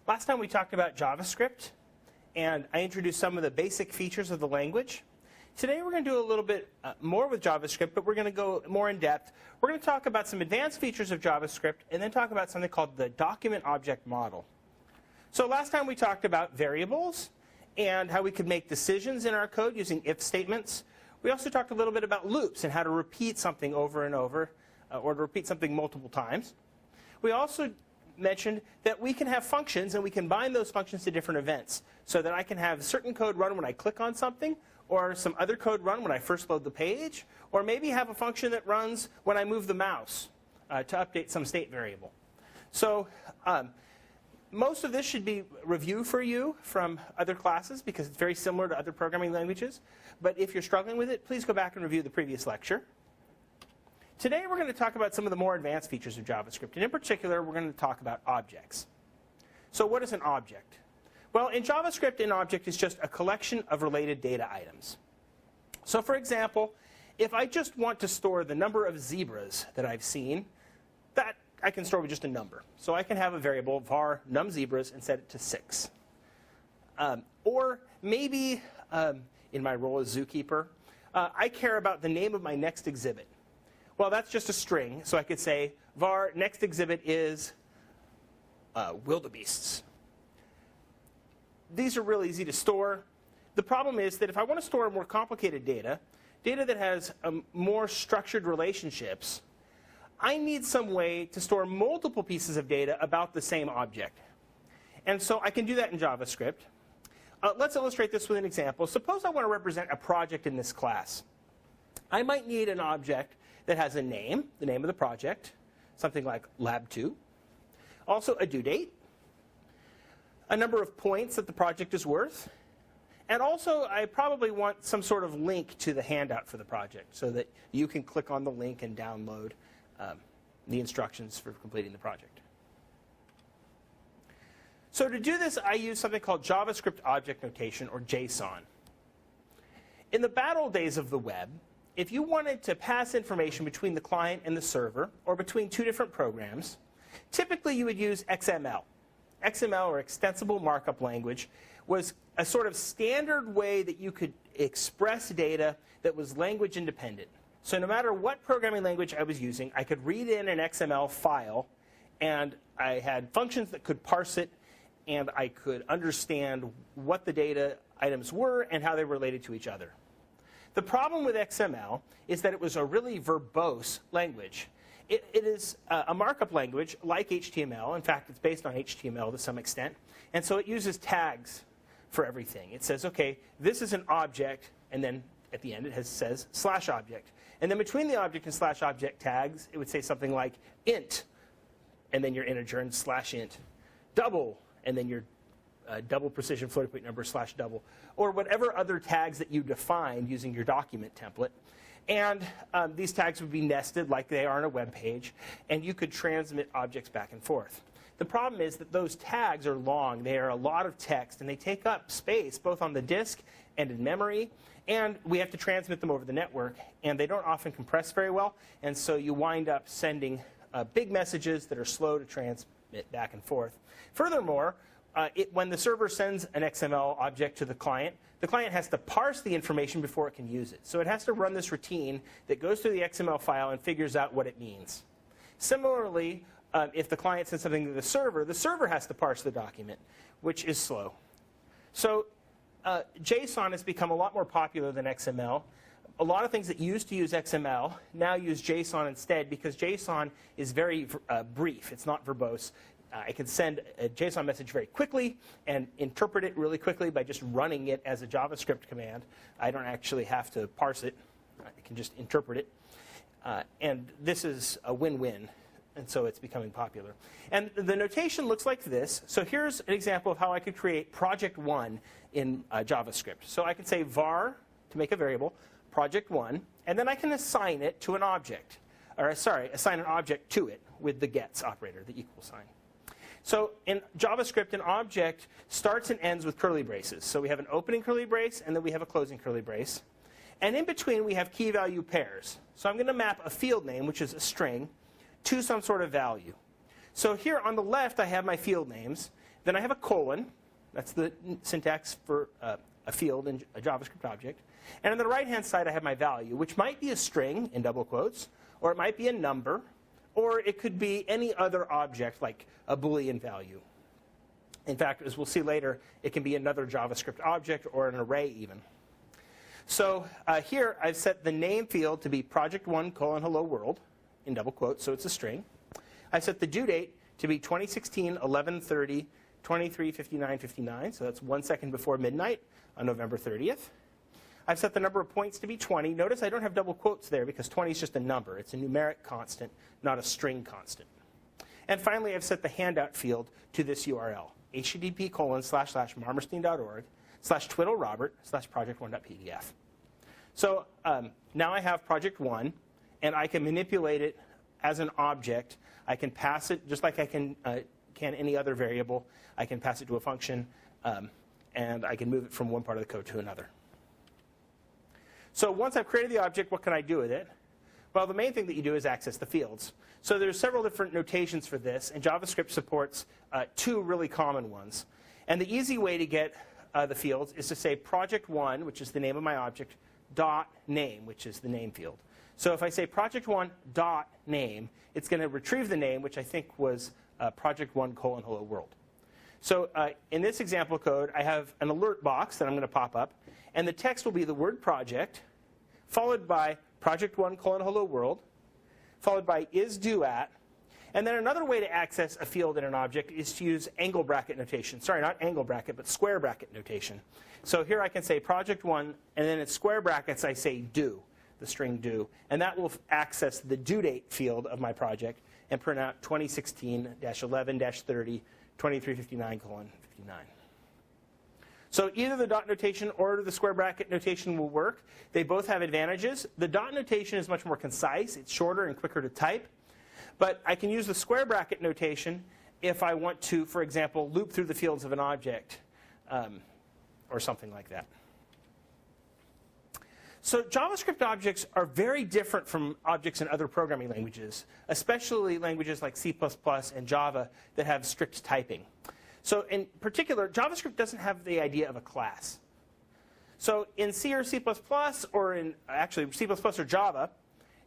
Last time we talked about JavaScript, and I introduced some of the basic features of the language. Today we're going to do a little bit more with JavaScript, but we're going to go more in depth. We're going to talk about some advanced features of JavaScript, and then talk about something called the document object model. So last time we talked about variables and how we could make decisions in our code using if statements. We also talked a little bit about loops and how to repeat something over and over, or to repeat something multiple times. We also mentioned that we can have functions, and we can bind those functions to different events, so that I can have certain code run when I click on something, or some other code run when I first load the page, or maybe have a function that runs when I move the mouse to update some state variable. So most of this should be review for you from other classes, because it's very similar to other programming languages. But if you're struggling with it, please go back and review the previous lecture. Today we're going to talk about some of the more advanced features of JavaScript. And in particular, we're going to talk about objects. So what is an object? Well, in JavaScript, an object is just a collection of related data items. So for example, if I just want to store the number of zebras that I've seen, that I can store with just a number. So I can have a variable var numZebras and set it to 6. Or maybe in my role as zookeeper, I care about the name of my next exhibit. Well, that's just a string, so I could say var next exhibit is wildebeests. These are really easy to store. The problem is that if I want to store more complicated data, data that has more structured relationships, I need some way to store multiple pieces of data about the same object. And so I can do that in JavaScript. Let's illustrate this with an example. Suppose I want to represent a project in this class. I might need an object that has a name, the name of the project, something like lab2. Also a due date, a number of points that the project is worth, and also I probably want some sort of link to the handout for the project so that you can click on the link and download the instructions for completing the project. So to do this, I use something called JavaScript Object Notation, or JSON. In the bad old days of the web, if you wanted to pass information between the client and the server, or between two different programs, typically you would use XML. XML, or Extensible Markup Language, was a sort of standard way that you could express data that was language independent. So no matter what programming language I was using, I could read in an XML file, and I had functions that could parse it, and I could understand what the data items were and how they related to each other. The problem with XML is that it was a really verbose language. It is a markup language like HTML. In fact, it's based on HTML to some extent. And so it uses tags for everything. It says, OK, this is an object, and then at the end it says /object. And then between the object and /object tags, it would say something like int, and then your integer, and /int, double, and then your double precision floating point number /double, or whatever other tags that you defined using your document template. And these tags would be nested like they are on a web page, and you could transmit objects back and forth. The problem is that those tags are long. They are a lot of text, and they take up space both on the disk and in memory, and we have to transmit them over the network, and they don't often compress very well, and so you wind up sending big messages that are slow to transmit back and forth. Furthermore, when the server sends an XML object to the client has to parse the information before it can use it. So it has to run this routine that goes through the XML file and figures out what it means. Similarly, if the client sends something to the server has to parse the document, which is slow. So JSON has become a lot more popular than XML. A lot of things that used to use XML now use JSON instead, because JSON is very brief. It's not verbose. I can send a JSON message very quickly and interpret it really quickly by just running it as a JavaScript command. I don't actually have to parse it. I can just interpret it. And this is a win-win, and so it's becoming popular. And the notation looks like this. So here's an example of how I could create project 1 in JavaScript. So I can say var, to make a variable, project 1, and then I can assign it to an object. Or sorry, assign an object to it with the gets operator, the equal sign. So in JavaScript, an object starts and ends with curly braces. So we have an opening curly brace, and then we have a closing curly brace. And in between, we have key value pairs. So I'm going to map a field name, which is a string, to some sort of value. So here on the left, I have my field names. Then I have a colon. That's the syntax for a field in a JavaScript object. And on the right-hand side, I have my value, which might be a string in double quotes, or it might be a number, or it could be any other object, like a Boolean value. In fact, as we'll see later, it can be another JavaScript object or an array even. So here, I've set the name field to be project1 : hello world in double quotes, so it's a string. I've set the due date to be 2016 11/30 23:59:59, so that's 1 second before midnight on November 30th. I've set the number of points to be 20. Notice I don't have double quotes there because 20 is just a number. It's a numeric constant, not a string constant. And finally, I've set the handout field to this URL, http://marmerstein.org/twiddlerobert/project1.pdf. So now I have project 1, and I can manipulate it as an object. I can pass it just like I can any other variable. I can pass it to a function, and I can move it from one part of the code to another. So once I've created the object, what can I do with it? Well, the main thing that you do is access the fields. So there's several different notations for this, and JavaScript supports 2 really common ones. And the easy way to get the fields is to say project1, which is the name of my object, dot name, which is the name field. So if I say project1 dot name, it's going to retrieve the name, which I think was project1 : hello world. So in this example code, I have an alert box that I'm going to pop up, and the text will be the word project, followed by project1 : hello world, followed by is due at. And then another way to access a field in an object is to use angle bracket notation. Sorry, not angle bracket, but square bracket notation. So here I can say project1, and then in square brackets I say due, the string due. And that will access the due date field of my project and print out 2016-11-30 23:59:59. So either the dot notation or the square bracket notation will work. They both have advantages. The dot notation is much more concise. It's shorter and quicker to type. But I can use the square bracket notation if I want to, for example, loop through the fields of an object or something like that. So JavaScript objects are very different from objects in other programming languages, especially languages like C++ and Java that have strict typing. So in particular, JavaScript doesn't have the idea of a class. So in C or C++, or in actually C++ or Java,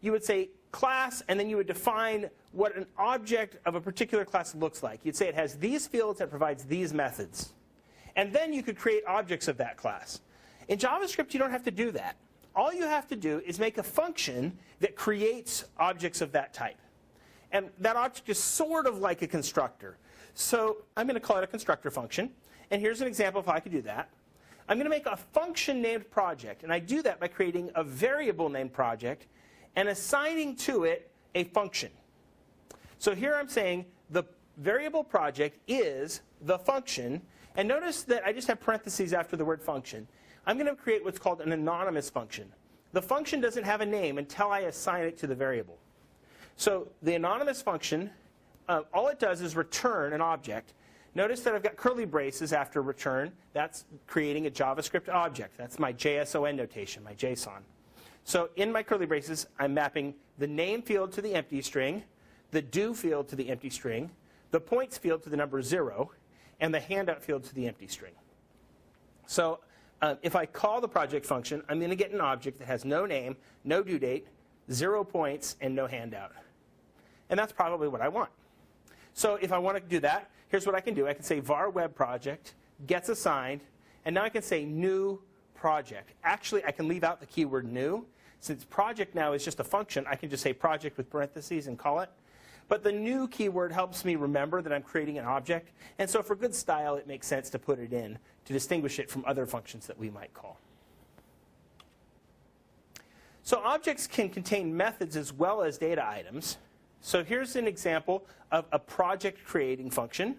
you would say class, and then you would define what an object of a particular class looks like. You'd say it has these fields and provides these methods. And then you could create objects of that class. In JavaScript, you don't have to do that. All you have to do is make a function that creates objects of that type. And that object is sort of like a constructor. So I'm going to call it a constructor function. And here's an example if I could do that. I'm going to make a function named project. And I do that by creating a variable named project and assigning to it a function. So here I'm saying the variable project is the function. And notice that I just have parentheses after the word function. I'm going to create what's called an anonymous function. The function doesn't have a name until I assign it to the variable. So the anonymous function, all it does is return an object. Notice that I've got curly braces after return. That's creating a JavaScript object. That's my JSON notation, my JSON. So in my curly braces, I'm mapping the name field to the empty string, the due field to the empty string, the points field to the number 0, and the handout field to the empty string. So if I call the project function, I'm going to get an object that has no name, no due date, 0 points, and no handout. And that's probably what I want. So if I want to do that, here's what I can do. I can say var web project gets assigned, and now I can say new project. Actually, I can leave out the keyword new. Since project now is just a function, I can just say project with parentheses and call it. But the new keyword helps me remember that I'm creating an object. And so for good style, it makes sense to put it in to distinguish it from other functions that we might call. So objects can contain methods as well as data items. So here's an example of a project creating function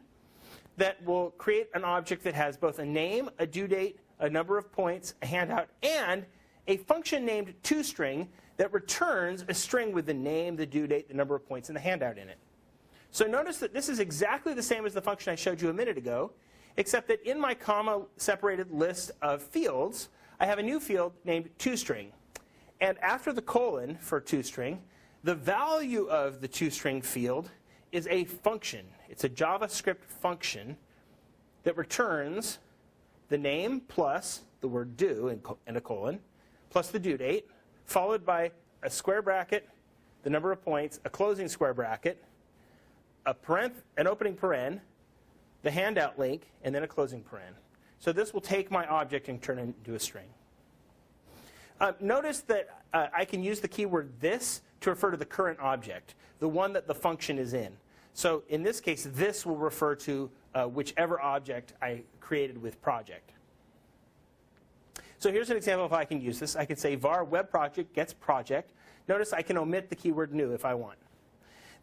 that will create an object that has both a name, a due date, a number of points, a handout, and a function named toString that returns a string with the name, the due date, the number of points, and the handout in it. So notice that this is exactly the same as the function I showed you a minute ago, except that in my comma-separated list of fields, I have a new field named toString. And after the colon for toString, the value of the toString field is a function. It's a JavaScript function that returns the name plus the word due and a colon, plus the due date, followed by a square bracket, the number of points, a closing square bracket, an opening paren, the handout link, and then a closing paren. So this will take my object and turn it into a string. Notice that I can use the keyword this to refer to the current object, the one that the function is in. So in this case, this will refer to whichever object I created with project. So here's an example of how I can use this. I can say var web project gets project. Notice I can omit the keyword new if I want.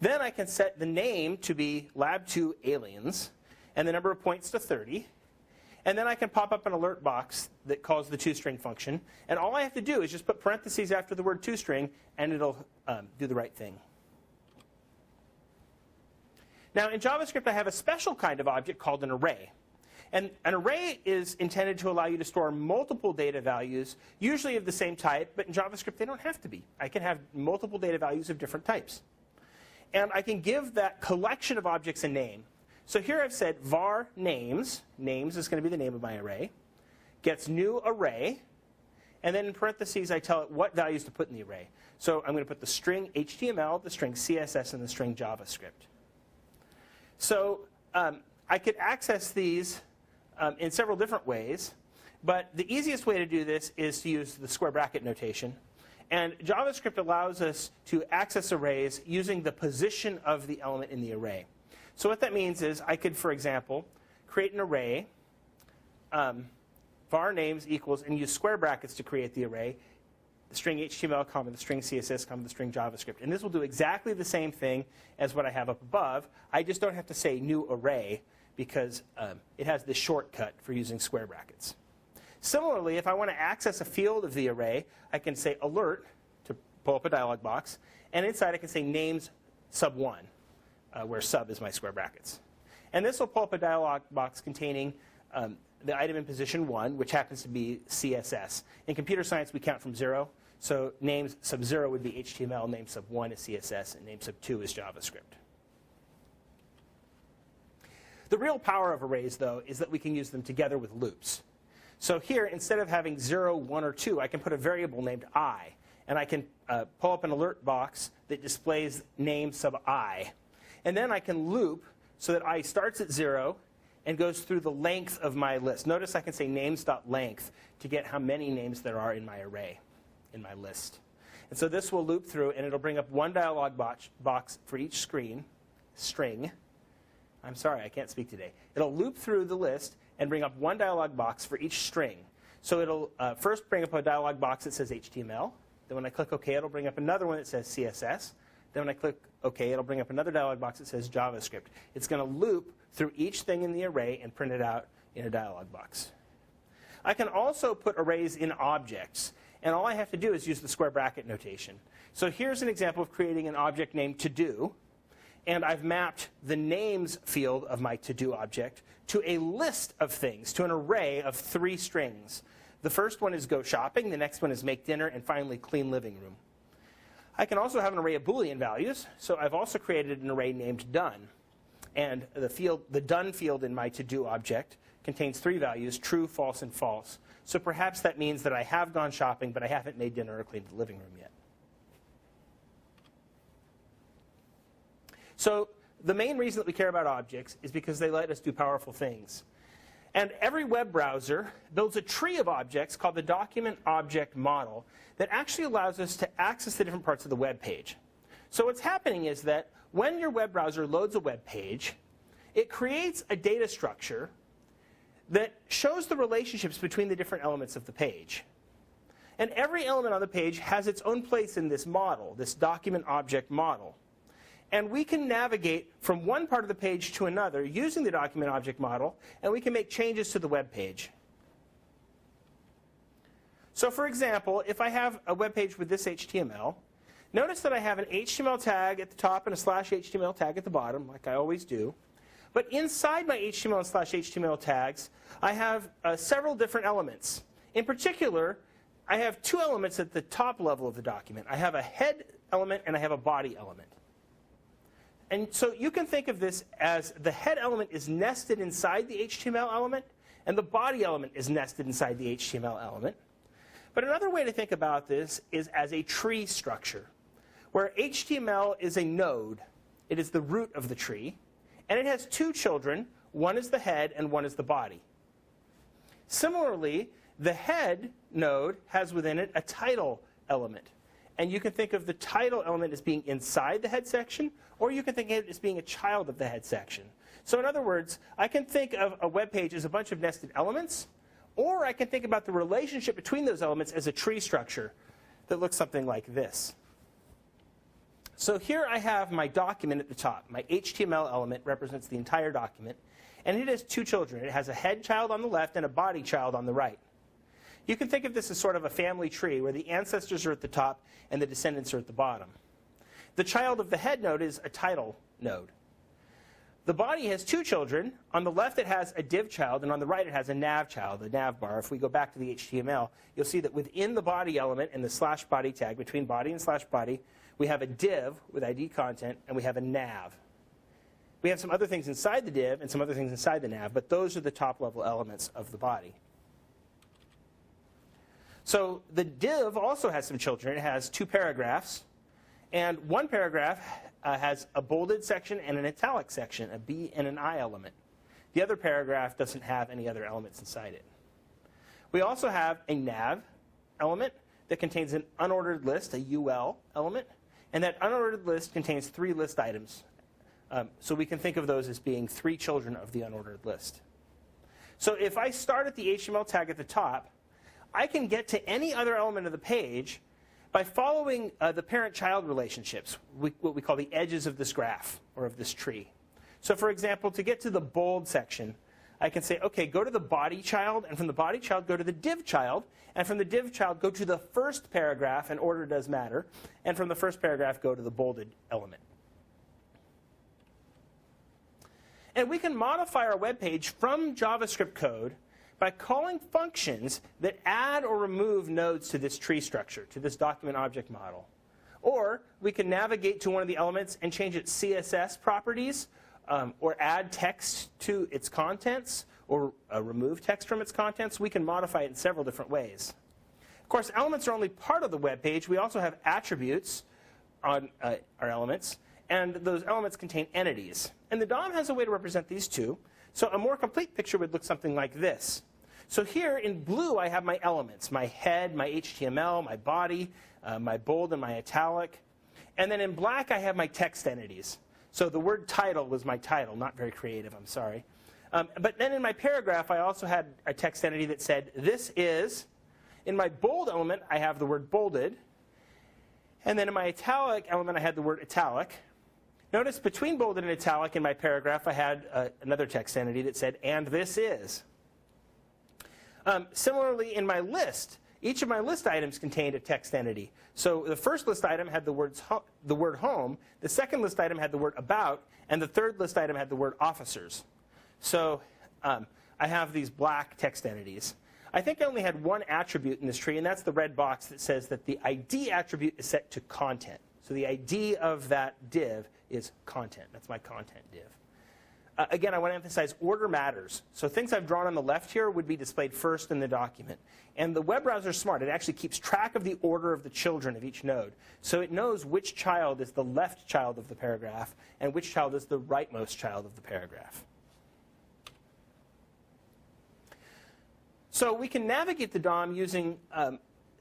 Then I can set the name to be lab2 aliens and the number of points to 30. And then I can pop up an alert box that calls the toString function. And all I have to do is just put parentheses after the word toString, and it'll do the right thing. Now, in JavaScript, I have a special kind of object called an array. And an array is intended to allow you to store multiple data values, usually of the same type. But in JavaScript, they don't have to be. I can have multiple data values of different types. And I can give that collection of objects a name. So here I've said var names. Names is going to be the name of my array. Gets new array. And then in parentheses, I tell it what values to put in the array. So I'm going to put the string HTML, the string CSS, and the string JavaScript. So I could access these in several different ways. But the easiest way to do this is to use the square bracket notation. And JavaScript allows us to access arrays using the position of the element in the array. So what that means is I could, for example, create an array, var names equals, and use square brackets to create the array, the string HTML, comma, the string CSS, comma, the string JavaScript. And this will do exactly the same thing as what I have up above. I just don't have to say new array because it has this shortcut for using square brackets. Similarly, if I want to access a field of the array, I can say alert to pull up a dialog box. And inside I can say names sub1. Where sub is my square brackets. And this will pull up a dialog box containing the item in position 1, which happens to be CSS. In computer science, we count from 0. So names sub 0 would be HTML, name sub 1 is CSS, and name sub 2 is JavaScript. The real power of arrays, though, is that we can use them together with loops. So here, instead of having 0, 1, or 2, I can put a variable named I. And I can pull up an alert box that displays name sub I. And then I can loop so that I starts at 0 and goes through the length of my list. Notice I can say names.length to get how many names there are in my array, in my list. And so this will loop through, and it'll bring up one dialog box for each string. I'm sorry, I can't speak today. It'll loop through the list and bring up one dialog box for each string. So it'll first bring up a dialog box that says HTML. Then when I click OK, it'll bring up another one that says CSS. Then when I click OK, it'll bring up another dialog box that says JavaScript. It's going to loop through each thing in the array and print it out in a dialog box. I can also put arrays in objects. And all I have to do is use the square bracket notation. So here's an example of creating an object named to-do. And I've mapped the names field of my to-do object to a list of things, to an array of 3 strings. The first one is go shopping. The next one is make dinner. And finally, clean living room. I can also have an array of Boolean values. So I've also created an array named done. And the done field in my to-do object contains 3 values, true, false, and false. So perhaps that means that I have gone shopping, but I haven't made dinner or cleaned the living room yet. So the main reason that we care about objects is because they let us do powerful things. And every web browser builds a tree of objects called the document object model that actually allows us to access the different parts of the web page. So what's happening is that when your web browser loads a web page, it creates a data structure that shows the relationships between the different elements of the page. And every element on the page has its own place in this model, this document object model. And we can navigate from one part of the page to another using the document object model, and we can make changes to the web page. So for example, if I have a web page with this HTML, notice that I have an HTML tag at the top and a /HTML tag at the bottom, like I always do. But inside my HTML and /HTML tags, I have several different elements. In particular, I have 2 elements at the top level of the document. I have a head element and I have a body element. And so you can think of this as the head element is nested inside the HTML element, and the body element is nested inside the HTML element. But another way to think about this is as a tree structure, where HTML is a node. It is the root of the tree, and it has two children. One is the head, and one is the body. Similarly, the head node has within it a title element. And you can think of the title element as being inside the head section, or you can think of it as being a child of the head section. So in other words, I can think of a web page as a bunch of nested elements, or I can think about the relationship between those elements as a tree structure that looks something like this. So here I have my document at the top. My HTML element represents the entire document, and it has two children. It has a head child on the left and a body child on the right. You can think of this as sort of a family tree where the ancestors are at the top and the descendants are at the bottom. The child of the head node is a title node. The body has two children. On the left it has a div child, and on the right it has a nav child, a nav bar. If we go back to the HTML, you'll see that within the body element and the slash body tag, between body and slash body, we have a div with ID content, and we have a nav. We have some other things inside the div and some other things inside the nav, but those are the top-level elements of the body. So the div also has some children. It has two paragraphs. And one paragraph has a bolded section and an italic section, a B and an I element. The other paragraph doesn't have any other elements inside it. We also have a nav element that contains an unordered list, a UL element. And that unordered list contains 3 list items. So we can think of those as being 3 children of the unordered list. So if I start at the HTML tag at the top, I can get to any other element of the page by following the parent-child relationships, what we call the edges of this graph or of this tree. So for example, to get to the bold section, I can say, OK, go to the body child, and from the body child, go to the div child, and from the div child, go to the first paragraph, and order does matter, and from the first paragraph, go to the bolded element. And we can modify our web page from JavaScript code by calling functions that add or remove nodes to this tree structure, to this document object model. Or we can navigate to one of the elements and change its CSS properties, or add text to its contents, or remove text from its contents. We can modify it in several different ways. Of course, elements are only part of the web page. We also have attributes on our elements, and those elements contain entities. And the DOM has a way to represent these too. So a more complete picture would look something like this. So here in blue, I have my elements, my head, my HTML, my body, my bold, and my italic. And then in black, I have my text entities. So the word title was my title. Not very creative, I'm sorry. But then in my paragraph, I also had a text entity that said, this is. In my bold element, I have the word bolded. And then in my italic element, I had the word italic. Notice between bolded and italic in my paragraph, I had another text entity that said, and this is. Similarly, in my list, each of my list items contained a text entity. So the first list item had the word home, the second list item had the word about, and the third list item had the word officers. So I have these black text entities. I think I only had one attribute in this tree, and that's the red box that says that the ID attribute is set to content. So the ID of that div is content. That's my content div. Again, I want to emphasize order matters. So things I've drawn on the left here would be displayed first in the document. And the web browser is smart. It actually keeps track of the order of the children of each node. So it knows which child is the left child of the paragraph and which child is the rightmost child of the paragraph. So we can navigate the DOM using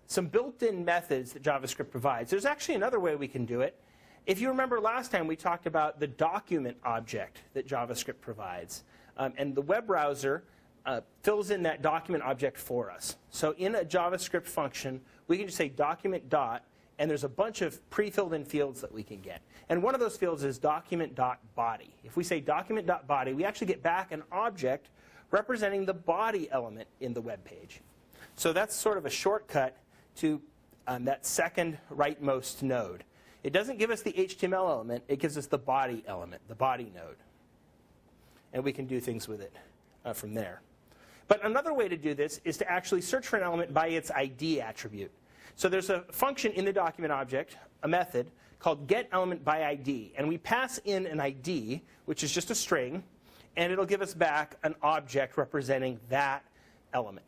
some built-in methods that JavaScript provides. There's actually another way we can do it. If you remember last time, we talked about the document object that JavaScript provides. And the web browser fills in that document object for us. So in a JavaScript function, we can just say document dot, and there's a bunch of pre-filled in fields that we can get. And one of those fields is document.body. If we say document.body, we actually get back an object representing the body element in the web page. So that's sort of a shortcut to that second rightmost node. It doesn't give us the HTML element. It gives us the body element, the body node. And we can do things with it from there. But another way to do this is to actually search for an element by its ID attribute. So there's a function in the document object, a method, called getElementById. And we pass in an ID, which is just a string, and it'll give us back an object representing that element.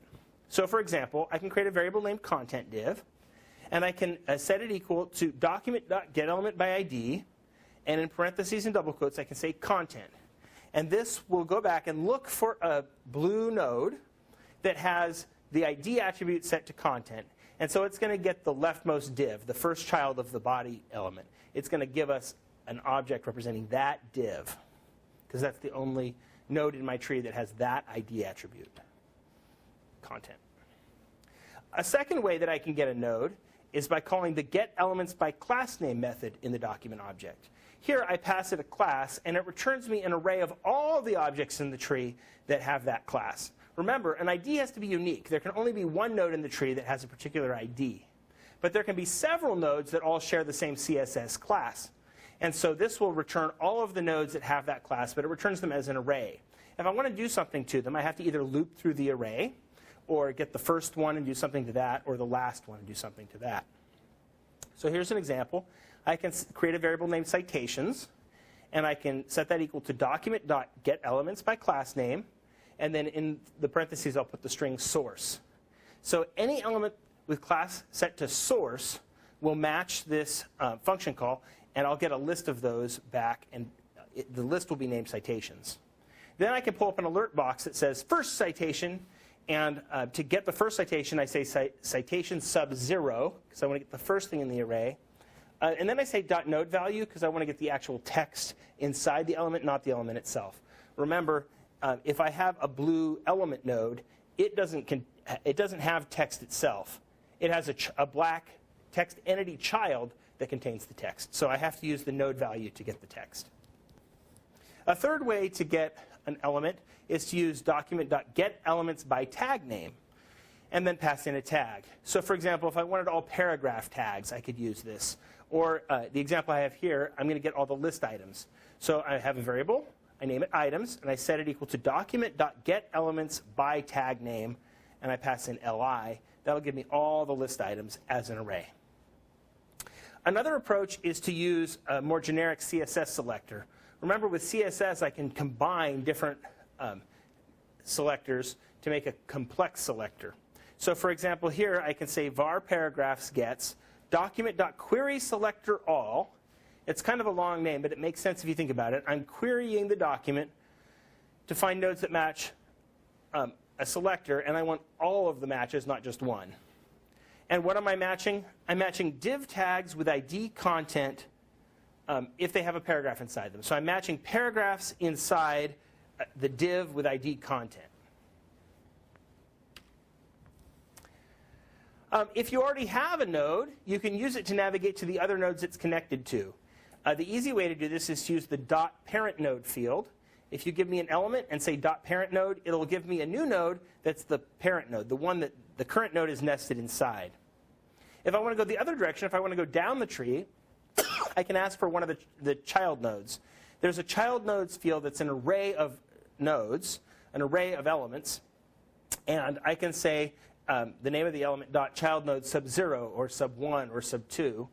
So for example, I can create a variable named content div, and I can set it equal to document.getElementById, and in parentheses and double quotes, I can say content. And this will go back and look for a blue node that has the ID attribute set to content. And so it's going to get the leftmost div, the first child of the body element. It's going to give us an object representing that div, because that's the only node in my tree that has that ID attribute, content. A second way that I can get a node is by calling the getElementsByClassName method in the document object. Here I pass it a class, and it returns me an array of all the objects in the tree that have that class. Remember, an ID has to be unique. There can only be one node in the tree that has a particular ID. But there can be several nodes that all share the same CSS class. And so this will return all of the nodes that have that class, but it returns them as an array. If I want to do something to them, I have to either loop through the array, or get the first one and do something to that, or the last one and do something to that. So here's an example. I can create a variable named citations, and I can set that equal to document.getElementsByClassName, and then in the parentheses, I'll put the string source. So any element with class set to source will match this function call, and I'll get a list of those back, and the list will be named citations. Then I can pull up an alert box that says first citation, and to get the first citation, I say citation sub 0, because I want to get the first thing in the array. And then I say .node value, because I want to get the actual text inside the element, not the element itself. Remember, if I have a blue element node, it doesn't have text itself. It has a black text entity child that contains the text. So I have to use the node value to get the text. A third way to get an element is to use document.getElementsByTagName, and then pass in a tag. So for example, if I wanted all paragraph tags, I could use this. Or the example I have here, I'm going to get all the list items. So I have a variable. I name it items, and I set it equal to document.getElementsByTagName, and I pass in li. That'll give me all the list items as an array. Another approach is to use a more generic CSS selector. Remember, with CSS, I can combine different selectors to make a complex selector. So for example, here I can say var paragraphs gets document.querySelectorAll. It's kind of a long name, but it makes sense if you think about it. I'm querying the document to find nodes that match a selector, and I want all of the matches, not just one. And what am I matching? I'm matching div tags with ID content if they have a paragraph inside them. So I'm matching paragraphs inside the div with ID content. If you already have a node, you can use it to navigate to the other nodes it's connected to. The easy way to do this is to use the .parentNode field. If you give me an element and say .parentNode, it'll give me a new node that's the parent node, the one that the current node is nested inside. If I want to go the other direction, if I want to go down the tree, I can ask for one of the child nodes. There's a child nodes field that's an array of nodes, an array of elements, and I can say the name of the element .childNode sub 0 or sub 1 or sub 2,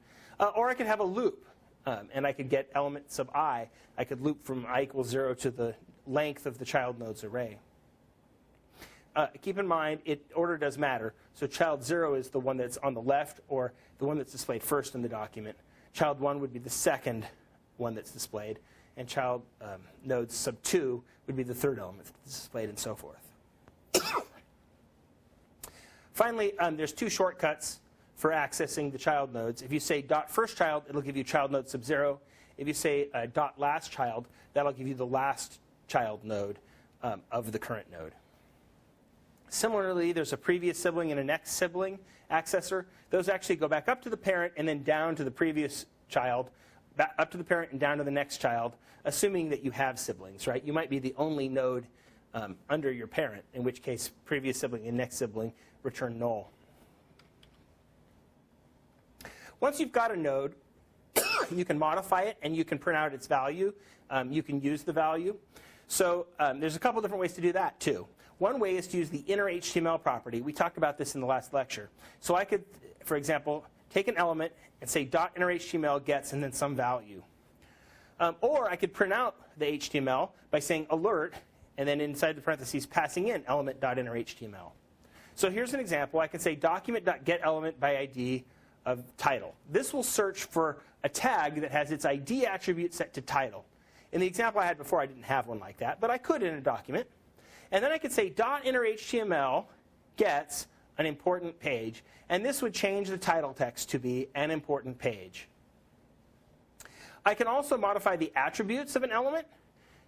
or I could have a loop. And I could get element sub I. I could loop from I equals 0 to the length of the child nodes array. Keep in mind, order does matter. So child 0 is the one that's on the left, or the one that's displayed first in the document. Child 1 would be the second one that's displayed. And child node sub 2 would be the third element that's displayed, and so forth. Finally, there's two shortcuts for accessing the child nodes. If you say .firstChild, it'll give you child node sub 0. If you say .lastChild, that'll give you the last child node of the current node. Similarly, there's a previous sibling and a next sibling accessor. Those actually go back up to the parent and then down to the previous child, back up to the parent and down to the next child, assuming that you have siblings, right? You might be the only node under your parent, in which case previous sibling and next sibling return null. Once you've got a node, you can modify it, and you can print out its value. You can use the value. So there's a couple different ways to do that, too. One way is to use the inner HTML property. We talked about this in the last lecture. So I could, for example, take an element and say .inner HTML gets and then some value. Or I could print out the HTML by saying alert and then inside the parentheses passing in element.inner HTML. So here's an example. I can say document.getElement by ID of title. This will search for a tag that has its ID attribute set to title. In the example I had before, I didn't have one like that, but I could in a document. And then I could say .inner HTML gets an important page, and this would change the title text to be an important page. I can also modify the attributes of an element.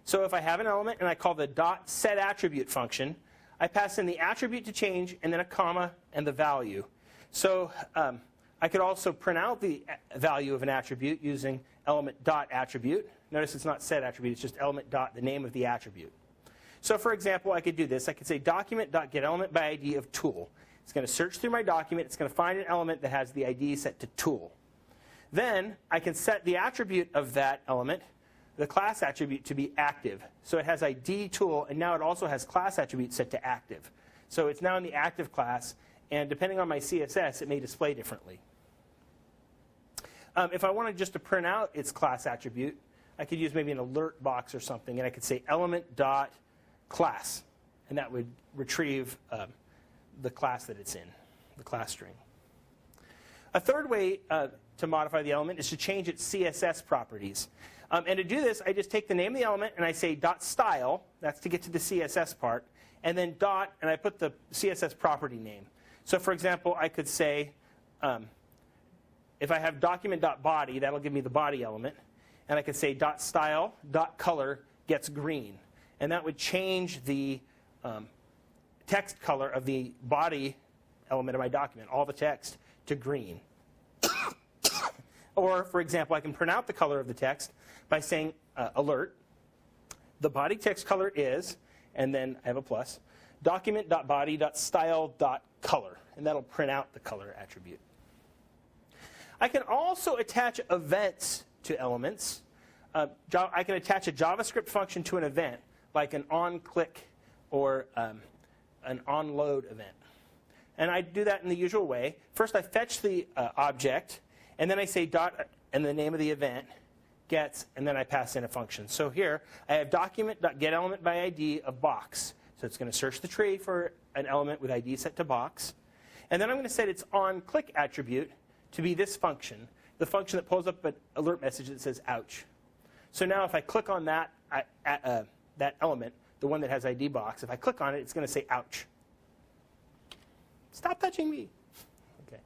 So if I have an element and I call the .setAttribute function, I pass in the attribute to change and then a comma and the value. So I could also print out the value of an attribute using element.attribute. Notice it's not setAttribute, it's just element dot, the name of the attribute. So for example, I could do this. I could say document.getElement by ID of tool. It's going to search through my document. It's going to find an element that has the ID set to tool. Then I can set the attribute of that element, the class attribute, to be active. So it has ID tool, and now it also has class attribute set to active. So it's now in the active class, and depending on my CSS, it may display differently. If I wanted just to print out its class attribute, I could use maybe an alert box or something, and I could say element.class, and that would retrieve the class that it's in, the class string. A third way to modify the element is to change its CSS properties. And to do this, I just take the name of the element and I say .style, that's to get to the CSS part, and then dot, and I put the CSS property name. So for example, I could say, if I have document.body, that'll give me the body element. And I could say .style, .color gets green. And that would change the text color of the body element of my document, all the text, to green. Or, for example, I can print out the color of the text by saying alert. The body text color is, and then I have a plus, document.body.style.color. And that'll print out the color attribute. I can also attach events to elements. I can attach a JavaScript function to an event, like an onClick or an onLoad event. And I do that in the usual way. First, I fetch the object, and then I say dot and the name of the event gets, and then I pass in a function. So here, I have document.getElement by ID of box. So it's going to search the tree for an element with ID set to box. And then I'm going to set its onClick attribute to be this function, the function that pulls up an alert message that says ouch. So now if I click on that element, the one that has ID box, if I click on it, it's going to say ouch. Stop touching me. Okay.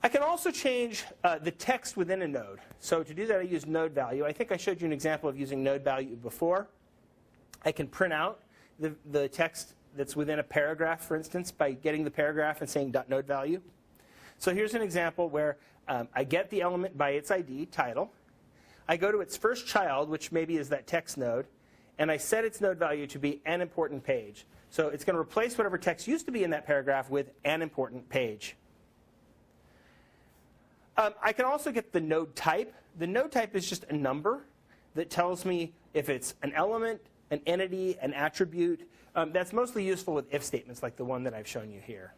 I can also change the text within a node. So to do that, I use node value. I think I showed you an example of using node value before. I can print out the text that's within a paragraph, for instance, by getting the paragraph and saying .node value. So here's an example where I get the element by its ID, title. I go to its first child, which maybe is that text node, and I set its node value to be an important page. So it's going to replace whatever text used to be in that paragraph with an important page. I can also get the node type. The node type is just a number that tells me if it's an element, an entity, an attribute. That's mostly useful with if statements like the one that I've shown you here.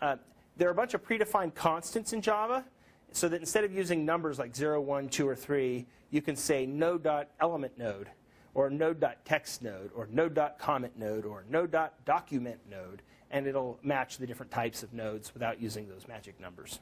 There are a bunch of predefined constants in Java, so that instead of using numbers like 0, 1, 2, or 3, you can say node.element node, or node.text node, or node.comment node, or node.document node, and it'll match the different types of nodes without using those magic numbers.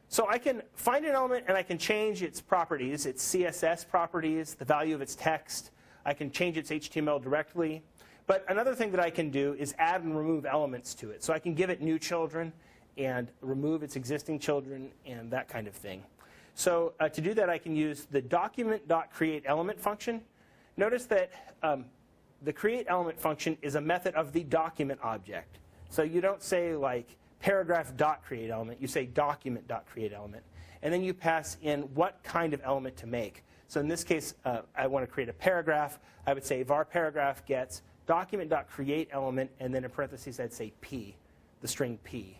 So I can find an element and I can change its properties, its CSS properties, the value of its text. I can change its HTML directly. But another thing that I can do is add and remove elements to it. So I can give it new children and remove its existing children and that kind of thing. So to do that, I can use the document.createElement function. Notice that the createElement function is a method of the document object. So you don't say like paragraph.createElement. You say document.createElement. And then you pass in what kind of element to make. So in this case, I want to create a paragraph. I would say var paragraph gets document.createElement, and then in parentheses I'd say p, the string p,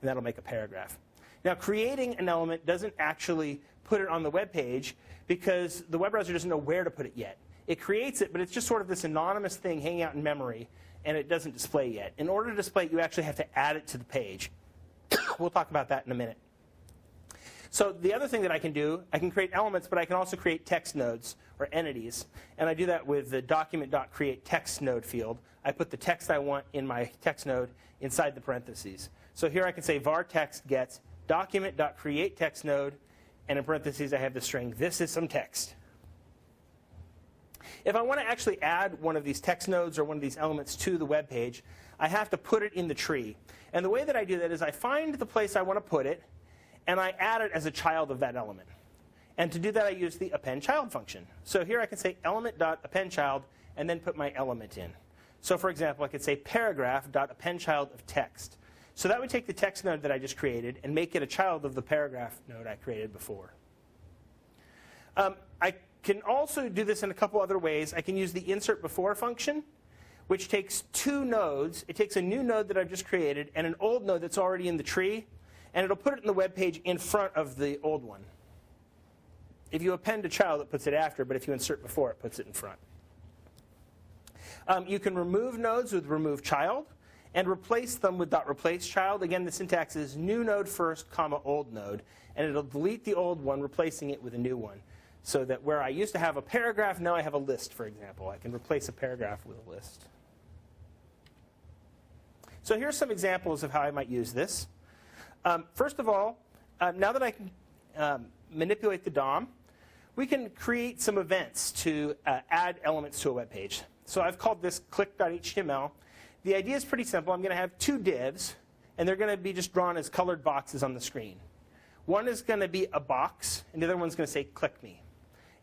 and that'll make a paragraph. Now creating an element doesn't actually put it on the web page because the web browser doesn't know where to put it yet. it creates it, but it's just sort of this anonymous thing hanging out in memory, and it doesn't display yet. In order to display it, you actually have to add it to the page. We'll talk about that in a minute. So the other thing that I can do, I can create elements, but I can also create text nodes or entities. And I do that with the document.create text node field. I put the text I want in my text node inside the parentheses. So here I can say var text gets document.create text node, and in parentheses I have the string, this is some text. If I want to actually add one of these text nodes or one of these elements to the web page, I have to put it in the tree. And the way that I do that is I find the place I want to put it, and I add it as a child of that element. And to do that, I use the append child function. So here I can say element.append child, and then put my element in. So for example, I could say paragraph.append child of text. So that would take the text node that I just created and make it a child of the paragraph node I created before. I can also do this in a couple other ways. I can use the insert before function, which takes two nodes. It takes a new node that I've just created and an old node that's already in the tree, and it'll put it in the web page in front of the old one. If you append a child, it puts it after, but if you insert before, it puts it in front. You can remove nodes with remove child and replace them with .replace child. Again, the syntax is new node first, comma, old node, and it'll delete the old one, replacing it with a new one. So that where I used to have a paragraph, now I have a list, for example. I can replace a paragraph with a list. So here's some examples of how I might use this. First of all, now that I can manipulate the DOM, we can create some events to add elements to a web page. So I've called this click.html. The idea is pretty simple. I'm going to have two divs, and they're going to be just drawn as colored boxes on the screen. One is going to be a box, and the other one's going to say click me.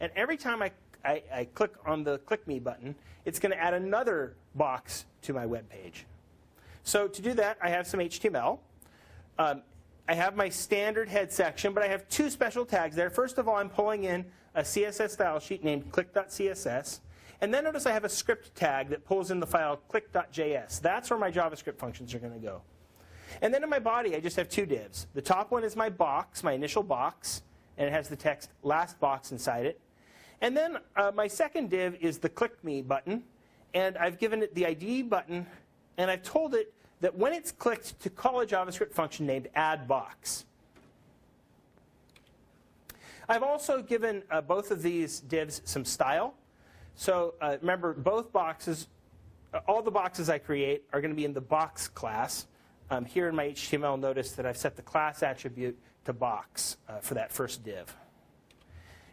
And every time I click on the click me button, it's going to add another box to my web page. So to do that, I have some HTML. I have my standard head section, but I have two special tags there. First of all, I'm pulling in a CSS style sheet named click.css. And then notice I have a script tag that pulls in the file click.js. That's where my JavaScript functions are going to go. And then in my body, I just have two divs. The top one is my box, my initial box, and it has the text last box inside it. And then my second div is the click me button, and I've given it the ID button, and I've told it that when it's clicked to call a JavaScript function named add box. I've also given both of these divs some style. So remember, both boxes, all the boxes I create are going to be in the box class. Here in my HTML, notice that I've set the class attribute to box for that first div.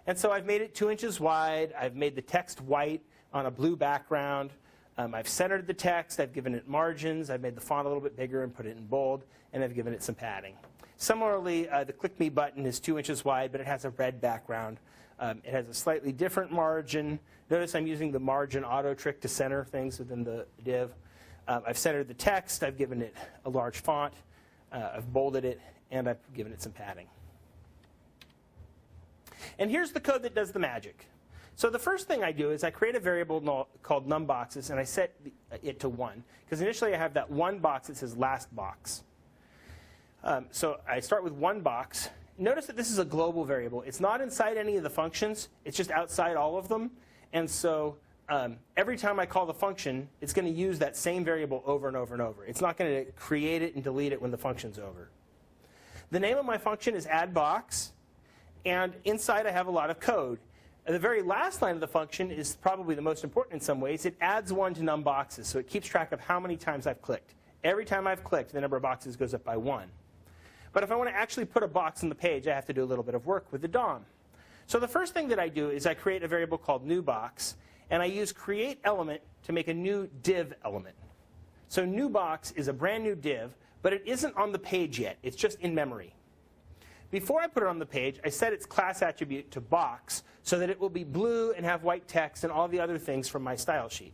And so I've made it 2 inches wide. I've made the text white on a blue background. I've centered the text. I've given it margins. I've made the font a little bit bigger and put it in bold. And I've given it some padding. Similarly, the click me button is 2 inches wide, but it has a red background. It has a slightly different margin. Notice I'm using the margin auto trick to center things within the div. I've centered the text. I've given it a large font. I've bolded it, and I've given it some padding. And here's the code that does the magic. So the first thing I do is I create a variable called numBoxes, and I set it to 1. Because initially I have that one box that says last box. So I start with one box. Notice that this is a global variable. It's not inside any of the functions. It's just outside all of them. And so every time I call the function, it's going to use that same variable over and over and over. It's not going to create it and delete it when the function's over. The name of my function is addBox. And inside I have a lot of code. And the very last line of the function is probably the most important in some ways. It adds 1 to numBoxes. So it keeps track of how many times I've clicked. Every time I've clicked, the number of boxes goes up by 1. But if I want to actually put a box on the page, I have to do a little bit of work with the DOM. So the first thing that I do is I create a variable called newBox, and I use createElement to make a new div element. So newBox is a brand new div, but it isn't on the page yet. It's just in memory. Before I put it on the page, I set its class attribute to box so that it will be blue and have white text and all the other things from my style sheet.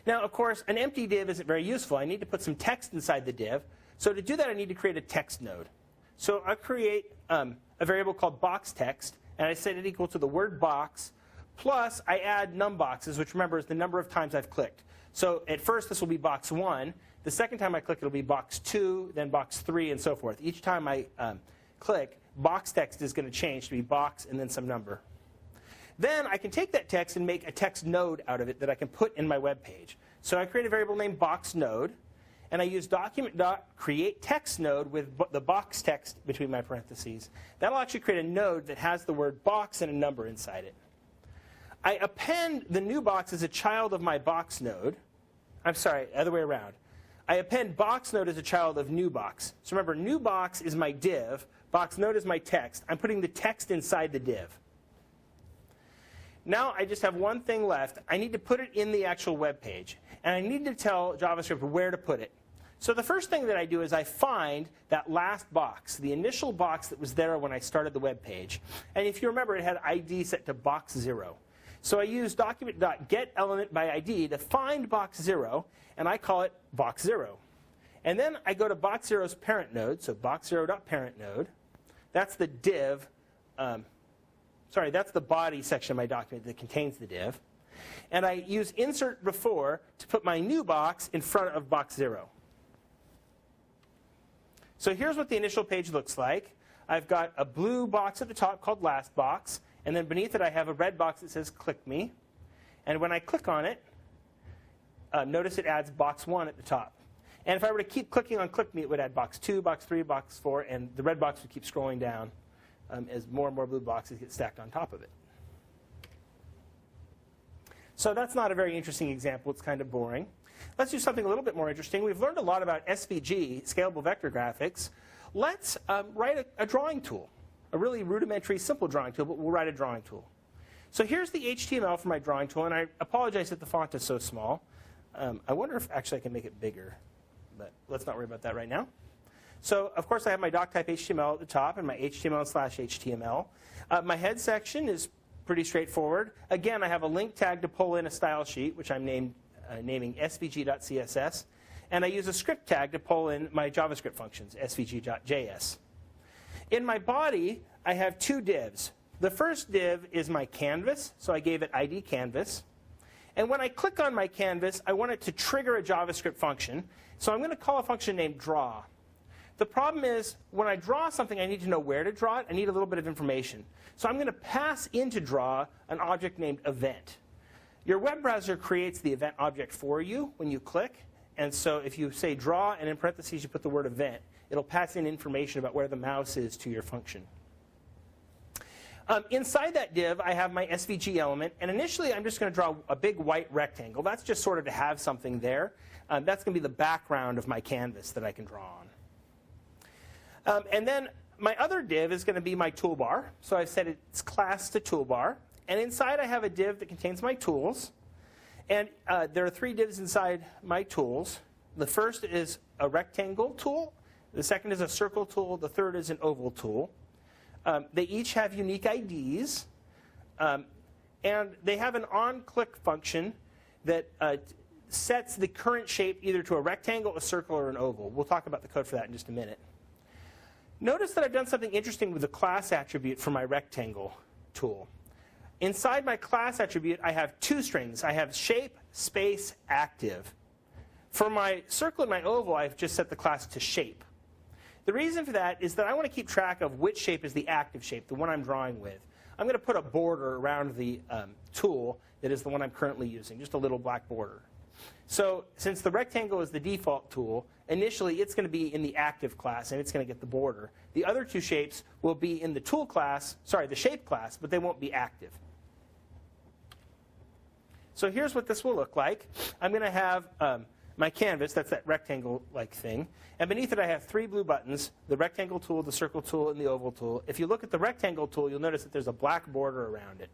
Now, of course, an empty div isn't very useful. I need to put some text inside the div. So to do that, I need to create a text node. So I create a variable called boxText, and I set it equal to the word box, plus I add numBoxes, which remember is the number of times I've clicked. So at first, this will be box 1. The second time I click, it'll be box 2, then box 3, and so forth. Each time I click, boxText is going to change to be box and then some number. Then I can take that text and make a text node out of it that I can put in my web page. So I create a variable named box node, and I use document.createTextNode with the box text between my parentheses. That'll actually create a node that has the word box and a number inside it. I append the new box as a child of my box node. I'm sorry, other way around. I append box node as a child of new box. So remember, new box is my div, box node is my text. I'm putting the text inside the div. Now I just have one thing left. I need to put it in the actual web page, and I need to tell JavaScript where to put it. So the first thing that I do is I find that last box, the initial box that was there when I started the web page. And if you remember, it had ID set to box 0. So I use document.getElementById to find box 0, and I call it box 0. And then I go to box 0's parent node, so box0.parentNode. That's the div. That's the body section of my document that contains the div. And I use insert before to put my new box in front of box 0. So here's what the initial page looks like. I've got a blue box at the top called last box, and then beneath it I have a red box that says click me. And when I click on it, notice it adds box 1 at the top. And if I were to keep clicking on click me, it would add box 2, box 3, box 4, and the red box would keep scrolling down as more and more blue boxes get stacked on top of it. So that's not a very interesting example. It's kind of boring. Let's do something a little bit more interesting. We've learned a lot about SVG, scalable vector graphics. Let's write a drawing tool, a really rudimentary, simple drawing tool, but we'll write a drawing tool. So here's the HTML for my drawing tool, and I apologize that the font is so small. I wonder if actually I can make it bigger, but let's not worry about that right now. So, of course, I have my doctype HTML at the top and my HTML/HTML. My head section is pretty straightforward. Again, I have a link tag to pull in a style sheet, which I'm naming svg.css. And I use a script tag to pull in my JavaScript functions, svg.js. In my body, I have two divs. The first div is my canvas, so I gave it ID canvas. And when I click on my canvas, I want it to trigger a JavaScript function. So I'm going to call a function named draw. The problem is, when I draw something, I need to know where to draw it. I need a little bit of information. So I'm going to pass into draw an object named event. Your web browser creates the event object for you when you click. And so if you say draw, and in parentheses you put the word event, it'll pass in information about where the mouse is to your function. Inside that div, I have my SVG element. And initially, I'm just going to draw a big white rectangle. That's just sort of to have something there. That's going to be the background of my canvas that I can draw on. And then my other div is going to be my toolbar. So I've set its class to toolbar. And inside, I have a div that contains my tools. And there are three divs inside my tools. The first is a rectangle tool. The second is a circle tool. The third is an oval tool. They each have unique IDs. And they have an on-click function that sets the current shape either to a rectangle, a circle, or an oval. We'll talk about the code for that in just a minute. Notice that I've done something interesting with the class attribute for my rectangle tool. Inside my class attribute, I have two strings. I have shape, space, active. For my circle and my oval, I've just set the class to shape. The reason for that is that I want to keep track of which shape is the active shape, the one I'm drawing with. I'm going to put a border around the tool that is the one I'm currently using, just a little black border. So since the rectangle is the default tool, initially it's going to be in the active class, and it's going to get the border. The other two shapes will be in the tool class, sorry, the shape class, but they won't be active. So here's what this will look like. I'm going to have my canvas, that's that rectangle-like thing. And beneath it, I have three blue buttons, the rectangle tool, the circle tool, and the oval tool. If you look at the rectangle tool, you'll notice that there's a black border around it.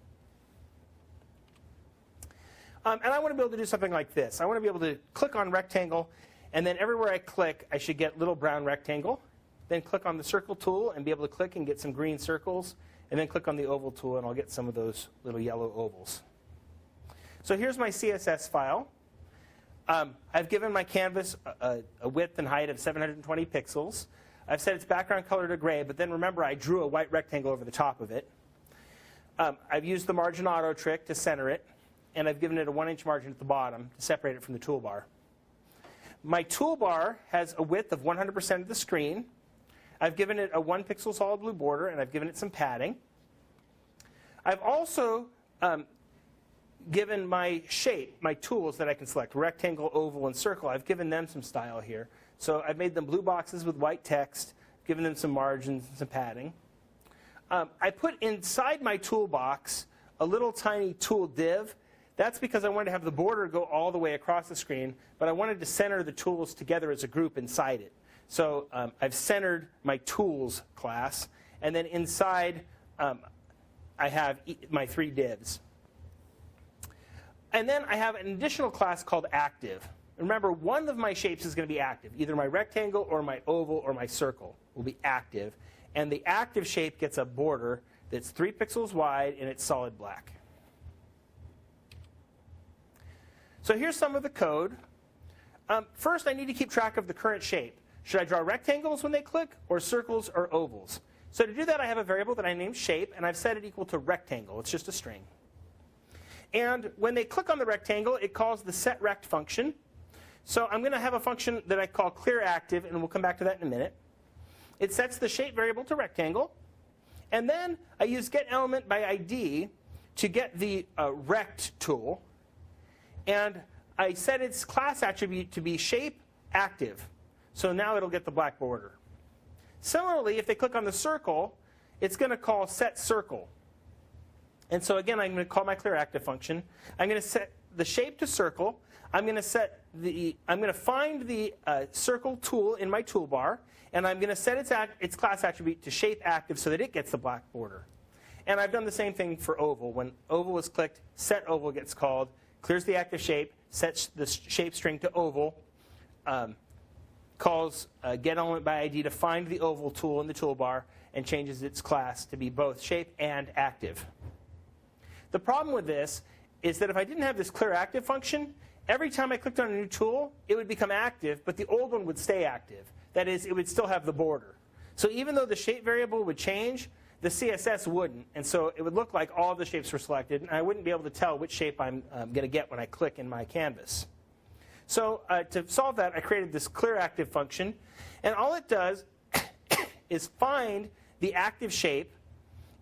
And I want to be able to do something like this. I want to be able to click on rectangle, and then everywhere I click, I should get little brown rectangle. Then click on the circle tool and be able to click and get some green circles. And then click on the oval tool, and I'll get some of those little yellow ovals. So here's my CSS file. I've given my canvas a width and height of 720 pixels. I've set its background color to gray, but then remember I drew a white rectangle over the top of it. I've used the margin auto trick to center it, and I've given it a 1-inch margin at the bottom to separate it from the toolbar. My toolbar has a width of 100% of the screen. I've given it a 1-pixel solid blue border, and I've given it some padding. I've also given my shape, my tools that I can select, rectangle, oval, and circle, I've given them some style here. So I've made them blue boxes with white text, given them some margins and some padding. I put inside my toolbox a little tiny tool div. That's because I wanted to have the border go all the way across the screen, but I wanted to center the tools together as a group inside it. So I've centered my tools class, and then inside I have my 3 divs. And then I have an additional class called active. Remember, one of my shapes is going to be active. Either my rectangle or my oval or my circle will be active. And the active shape gets a border that's 3 pixels wide and it's solid black. So here's some of the code. First, I need to keep track of the current shape. Should I draw rectangles when they click, or circles or ovals? So to do that, I have a variable that I named shape, and I've set it equal to rectangle. It's just a string. And when they click on the rectangle, it calls the setRect function. So I'm going to have a function that I call clearActive, and we'll come back to that in a minute. It sets the shape variable to rectangle. And then I use getElementById to get the rect tool. And I set its class attribute to be shapeActive. So now it'll get the black border. Similarly, if they click on the circle, it's going to call setCircle. And so again, I'm going to call my clearActive function. I'm going to set the shape to circle. I'm going to find the circle tool in my toolbar, and I'm going to set its class attribute to shapeActive so that it gets the black border. And I've done the same thing for oval. When oval is clicked, setOval gets called, clears the active shape, sets the shape string to oval, calls getElementById to find the oval tool in the toolbar, and changes its class to be both shape and active. The problem with this is that if I didn't have this clearActive function, every time I clicked on a new tool, it would become active, but the old one would stay active. That is, it would still have the border. So even though the shape variable would change, the CSS wouldn't. And so it would look like all the shapes were selected, and I wouldn't be able to tell which shape I'm going to get when I click in my canvas. So to solve that, I created this clearActive function. And all it does is find the active shape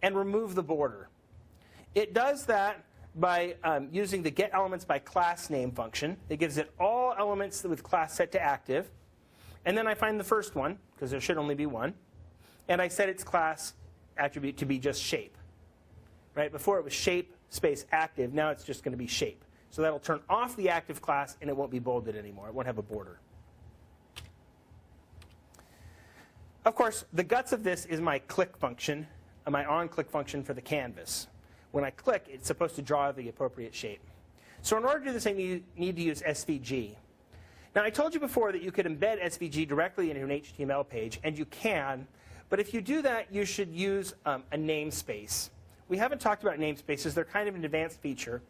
and remove the border. It does that by using the getElementsByClassName function. It gives it all elements with class set to active. And then I find the first one, because there should only be one. And I set its class attribute to be just shape. Right? Before it was shape space active. Now it's just going to be shape. So that'll turn off the active class, and it won't be bolded anymore. It won't have a border. Of course, the guts of this is my click function, my onClick function for the canvas. When I click, it's supposed to draw the appropriate shape. So in order to do this, I need to use SVG. Now, I told you before that you could embed SVG directly into an HTML page, and you can. But if you do that, you should use a namespace. We haven't talked about namespaces. They're kind of an advanced feature.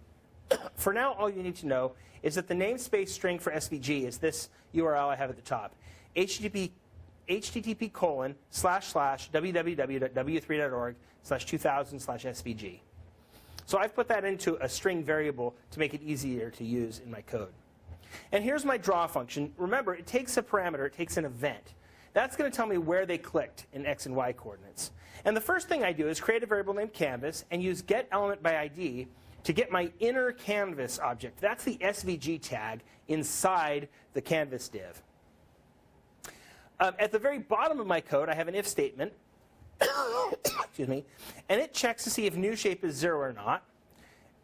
For now, all you need to know is that the namespace string for SVG is this URL I have at the top, http://www.w3.org/2000/SVG. So I've put that into a string variable to make it easier to use in my code. And here's my draw function. Remember, it takes a parameter. It takes an event. That's going to tell me where they clicked in x and y coordinates. And the first thing I do is create a variable named canvas and use getElementById to get my inner canvas object. That's the SVG tag inside the canvas div. At the very bottom of my code, I have an if statement. Excuse me. And it checks to see if new shape is 0 or not.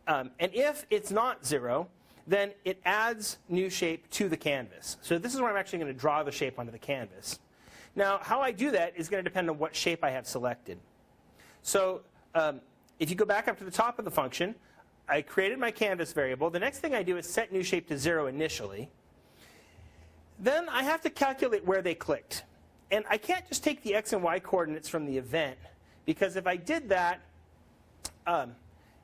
And if it's not 0, then it adds new shape to the canvas. So this is where I'm actually going to draw the shape onto the canvas. Now, how I do that is going to depend on what shape I have selected. So if you go back up to the top of the function, I created my canvas variable. The next thing I do is set new shape to 0 initially. Then I have to calculate where they clicked. And I can't just take the x and y coordinates from the event, because if I did that,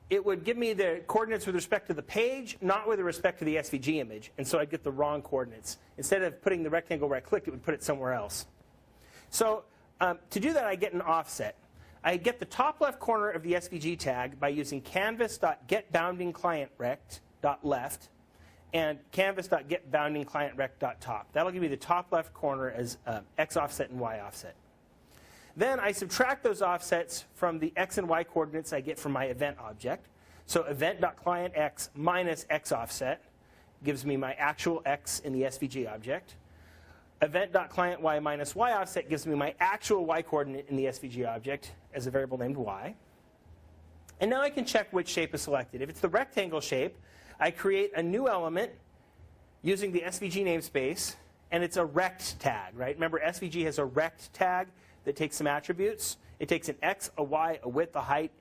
it would give me the coordinates with respect to the page, not with respect to the SVG image. And so I'd get the wrong coordinates. Instead of putting the rectangle where I clicked, it would put it somewhere else. So to do that, I get an offset. I get the top left corner of the SVG tag by using canvas.getBoundingClientRect.left and canvas.getBoundingClientRect.top. That'll give me the top left corner as x offset and y offset. Then I subtract those offsets from the x and y coordinates I get from my event object. So event.clientX minus x offset gives me my actual x in the SVG object. Event.clientY minus y offset gives me my actual y coordinate in the SVG object as a variable named y. And now I can check which shape is selected. If it's the rectangle shape, I create a new element using the SVG namespace, and it's a rect tag, right? Remember, SVG has a rect tag that takes some attributes. It takes an x, a y, a width, a height,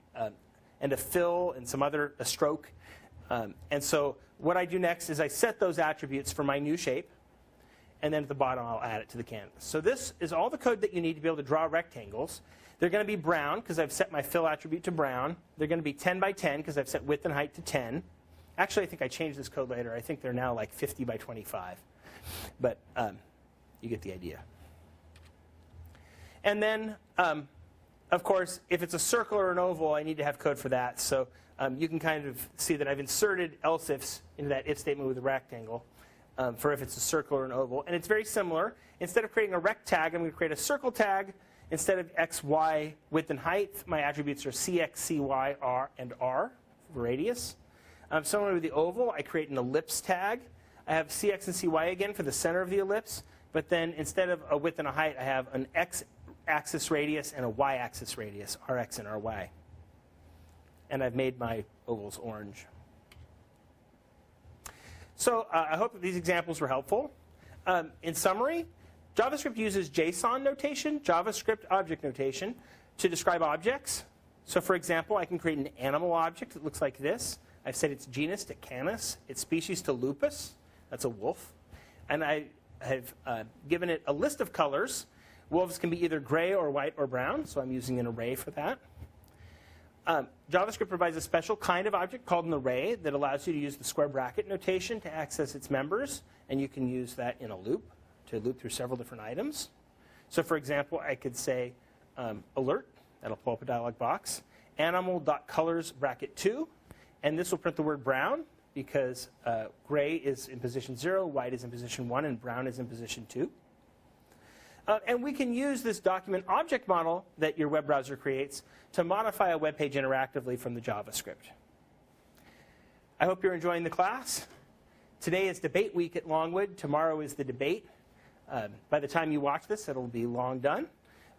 and a fill, and a stroke. And so what I do next is I set those attributes for my new shape, and then at the bottom I'll add it to the canvas. So this is all the code that you need to be able to draw rectangles. They're going to be brown because I've set my fill attribute to brown. They're going to be 10 by 10 because I've set width and height to 10. Actually, I think I changed this code later. I think they're now like 50 by 25. But you get the idea. And then, of course, if it's a circle or an oval, I need to have code for that. So you can kind of see that I've inserted else ifs into that if statement with a rectangle for if it's a circle or an oval. And it's very similar. Instead of creating a rect tag, I'm going to create a circle tag. Instead of x, y, width, and height, my attributes are cx, cy, r, and r for radius. Similar with the oval, I create an ellipse tag. I have cx and cy again for the center of the ellipse. But then instead of a width and a height, I have an x-axis radius and a y-axis radius, rx and ry. And I've made my ovals orange. So I hope that these examples were helpful. In summary, JavaScript uses JSON notation, JavaScript object notation, to describe objects. So for example, I can create an animal object that looks like this. I've set its genus to Canis, its species to Lupus. That's a wolf. And I have given it a list of colors. Wolves can be either gray or white or brown, so I'm using an array for that. JavaScript provides a special kind of object called an array that allows you to use the square bracket notation to access its members. And you can use that in a loop to loop through several different items. So for example, I could say alert. That'll pull up a dialog box. Animal.colors bracket 2. And this will print the word brown because gray is in position 0, white is in position 1, and brown is in position 2. And we can use this document object model that your web browser creates to modify a web page interactively from the JavaScript. I hope you're enjoying the class. Today is debate week at Longwood. Tomorrow is the debate. By the time you watch this, it'll be long done.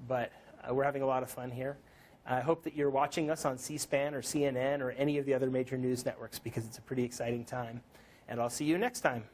But we're having a lot of fun here. I hope that you're watching us on C-SPAN or CNN or any of the other major news networks because it's a pretty exciting time. And I'll see you next time.